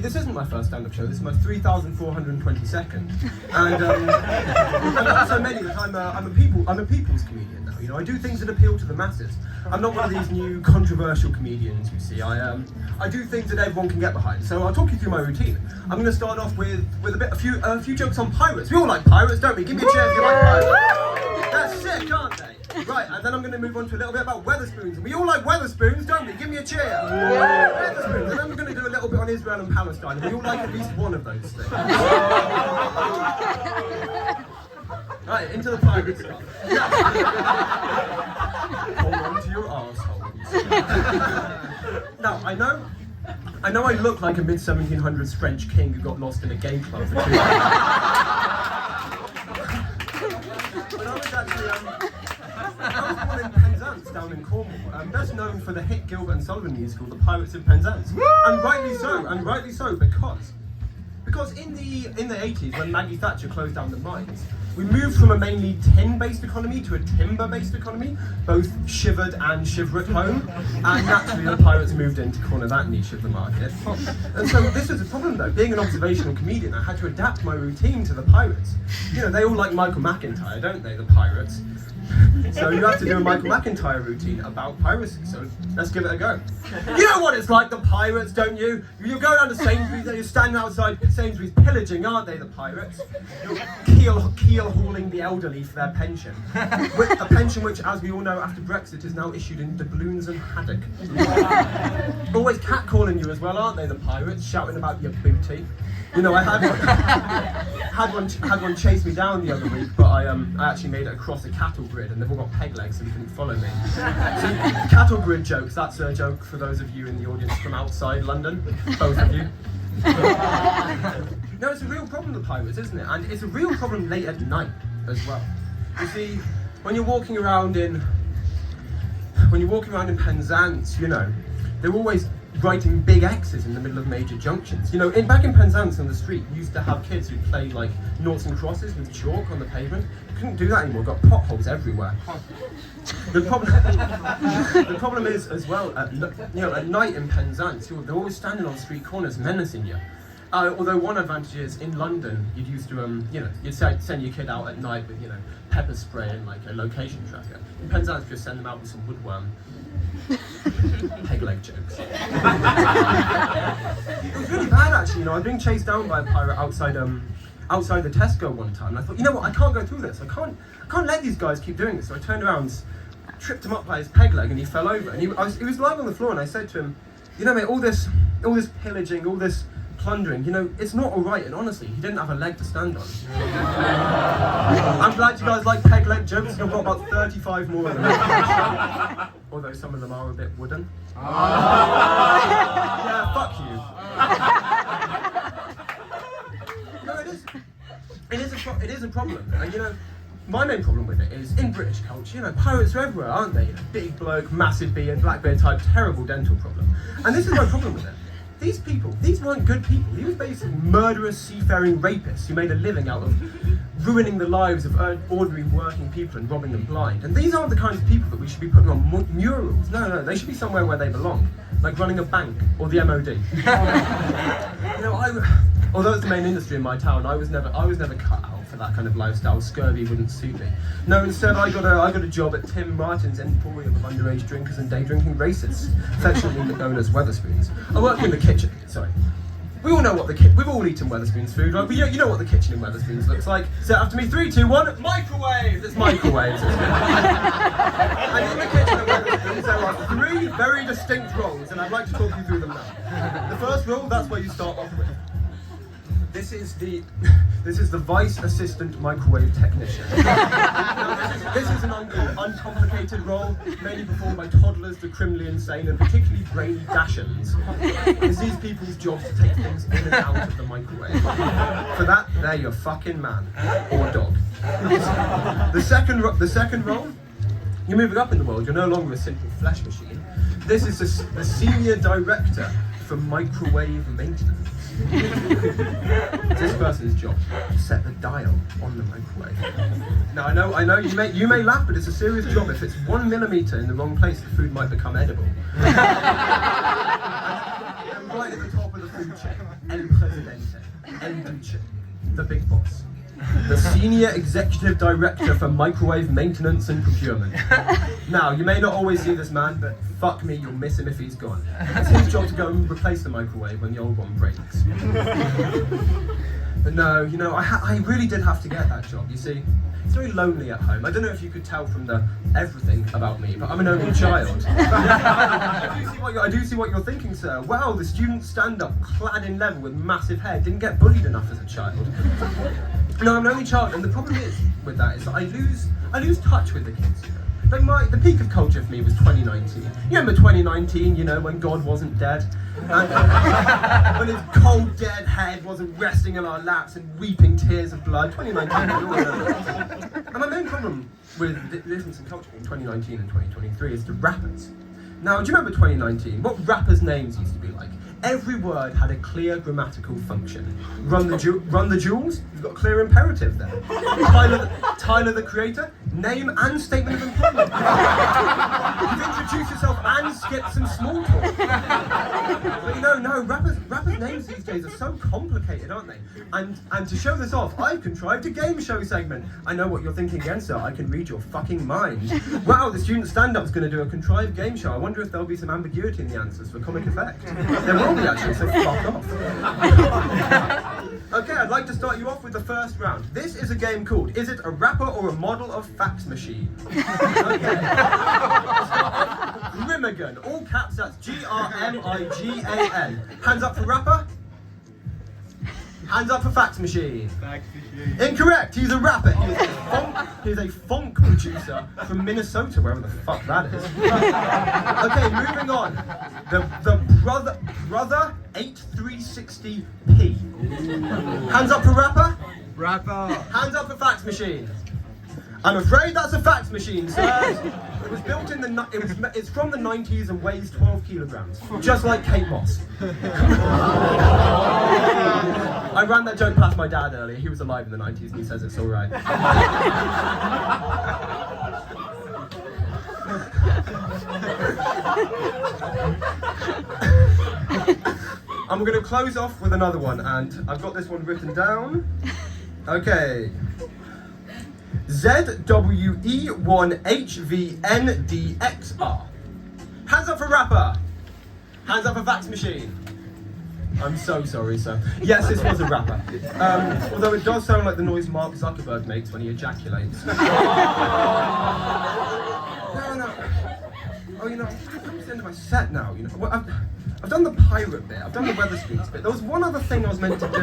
This isn't my first stand-up show, this is my 3,422nd. And not so many that I'm a people's comedian now. You know, I do things that appeal to the masses. I'm not one of these new controversial comedians, you see. I do things that everyone can get behind. So I'll talk you through my routine. I'm going to start off with a few jokes on pirates. We all like pirates, don't we? Give me a cheer if you like pirates. They're sick, aren't they? Right, and then I'm going to move on to a little bit about Wetherspoons. And we all like Wetherspoons, don't we? Give me a cheer. Wetherspoons. And then we're going to do a little bit on Israel and Palestine. And we all like at least one of those things. Right, into the pirate stuff. Hold on to your arseholes. Now, I know I look like a mid-1700s French king who got lost in a gay club for 2 years. But I was actually, I was born in Penzance, down in Cornwall, best known for the hit Gilbert and Sullivan musical, The Pirates of Penzance. And rightly so, because in the 80s, when Maggie Thatcher closed down the mines, we moved from a mainly tin-based economy to a timber-based economy, both shivered and shiver at home, and naturally the pirates moved in to corner that niche of the market. And so this was a problem though. Being an observational comedian, I had to adapt my routine to the pirates. You know, they all like Michael McIntyre, don't they, the pirates? So you have to do a Michael McIntyre routine about piracy, so let's give it a go. You know what it's like, the pirates, don't you? You go down to Sainsbury's, you're standing outside Sainsbury's pillaging, aren't they, the pirates? You're keel hauling the elderly for their pension. A pension which, as we all know, after Brexit is now issued in doubloons and haddock. Always catcalling you as well, aren't they, the pirates? Shouting about your booty. You know, I had one chase me down the other week, but I actually made it across a cattle grid, and they've all got peg legs, so they couldn't follow me. So, cattle grid jokes, that's a joke for those of you in the audience from outside London, both of you. No, it's a real problem, the pirates, isn't it? And it's a real problem late at night as well. You see, when you're walking around in Penzance, you know, they're always writing big X's in the middle of major junctions. You know, back in Penzance on the street, you used to have kids who played like noughts and crosses with chalk on the pavement. You couldn't do that anymore. Got potholes everywhere. The problem is as well, at night in Penzance, they're always standing on street corners menacing you. Although one advantage is, in London, you'd used to, you'd send your kid out at night with, pepper spray and like a location tracker. In Penzance, just send them out with some woodworm. Peg leg jokes. It was really bad actually, I was being chased down by a pirate outside the Tesco one time, and I thought, you know what, I can't go through this, I can't let these guys keep doing this. So I turned around, tripped him up by his peg leg, and he fell over, and he was lying on the floor, and I said to him, you know mate, all this pillaging, all this plundering, it's not alright, and honestly, he didn't have a leg to stand on. I'm glad you guys like peg leg jokes, I've got about 35 more of them. Although some of them are a bit wooden. Yeah, fuck you. No, it is a problem, and my main problem with it is, in British culture, pirates are everywhere, aren't they? Big bloke, massive beard, black beard type, terrible dental problem. And this is my problem with it. These weren't good people. These were basically murderous, seafaring rapists who made a living out of ruining the lives of ordinary working people and robbing them blind. And these aren't the kinds of people that we should be putting on murals. No, they should be somewhere where they belong, like running a bank or the MOD. Although it's the main industry in my town, I was never cut out for that kind of lifestyle. Scurvy wouldn't suit me. No, instead I got a job at Tim Martin's Emporium of underage drinkers and day drinking racists, affectionately known as Wetherspoons. I work in the kitchen. Sorry. We all know what we've all eaten Wetherspoons food, right? You know what the kitchen in Wetherspoons looks like. So after me, 3, 2, 1, microwave! It's microwaves. And in the kitchen at Wetherspoons, there are 3 very distinct roles, and I'd like to talk you through them now. The first role, that's where you start off with. This is the vice assistant microwave technician. Now, this is an uncomplicated role, mainly performed by toddlers, the criminally insane, and particularly brainy Dachshunds. It's these people's jobs to take things in and out of the microwave. For that, they're your fucking man or dog. The second role, you're moving up in the world. You're no longer a simple flesh machine. This is the senior director for microwave maintenance. This person's job to set the dial on the microwave. Now I know you may laugh, but it's a serious job. If it's 1 millimeter in the wrong place, the food might become edible. And right at the top of the Duce, El Presidente, El Duce, the big boss. The Senior Executive Director for Microwave Maintenance and Procurement. Now, you may not always see this man, but fuck me, you'll miss him if he's gone. It's his job to go and replace the microwave when the old one breaks. But no, you know, I really did have to get that job, you see. It's very lonely at home. I don't know if you could tell from the everything about me, but I'm an only child. I do see what you're thinking, sir. Wow, the student stand-up, clad in leather with massive hair, didn't get bullied enough as a child. No, I'm an only child, and the problem is with that is that I lose touch with the kids, you know. Like the peak of culture for me was 2019. You remember 2019, you know, when God wasn't dead? And when his cold dead head wasn't resting in our laps and weeping tears of blood. 2019, we all know that. And my main problem with the difference in culture in 2019 and 2023 is the rappers. Now, do you remember 2019? What rappers' names used to be like? Every word had a clear grammatical function. Run the jewels, you've got a clear imperative there. Tyler the Creator, name and statement of employment. You've introduced yourself and skipped some small talk. But you know, no, rappers' names these days are so complicated, aren't they? And to show this off, I've contrived a game show segment. I know what you're thinking again, sir. I can read your fucking mind. Wow, the student stand-up's going to do a contrived game show. I wonder if there'll be some ambiguity in the answers for comic effect. There will be actually, so fuck off. Okay, I'd like to start you off with the first round. This is a game called Is It a Rapper or a Model of Fax Machine? Okay. Grimigan, all caps, that's Grmigan. Hands up for rapper. Hands up for fax machine. Incorrect, he's a rapper. He's a funk producer from Minnesota, wherever the fuck that is. Okay, moving on. The brother 8360p. Hands up for rapper. Rapper. Hands up for fax machine. I'm afraid that's a fax machine, sir. It was built in it's from the 90s and weighs 12 kilograms, just like Kate Moss. I ran that joke past my dad earlier. He was alive in the 90s and he says it's all right. I'm going to close off with another one, and I've got this one written down. Okay. ZWE1HVNDXR. Hands up for rapper. Hands up for fax machine. I'm so sorry, sir. Yes, this was a rapper. Although it does sound like the noise Mark Zuckerberg makes when he ejaculates. No. Oh, you know, I've come to the end of my set now, you know. Well, I've done the pirate bit, I've done the Weatherspoons bit. There was one other thing I was meant to do.